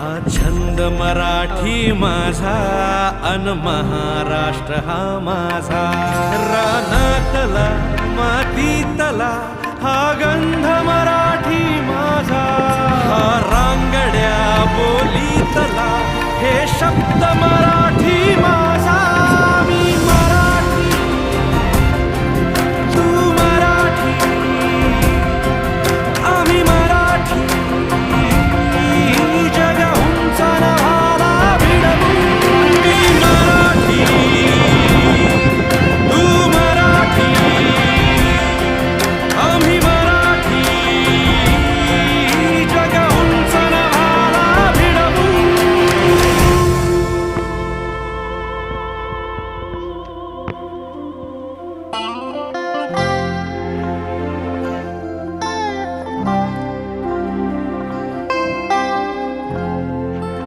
हा छंद मराठी माझा अन महाराष्ट्र हा माझा. रानातला मातीतला हा गंध मराठी माझा. हा रांगड्या बोलीतला हे शब्द मराठी माझा.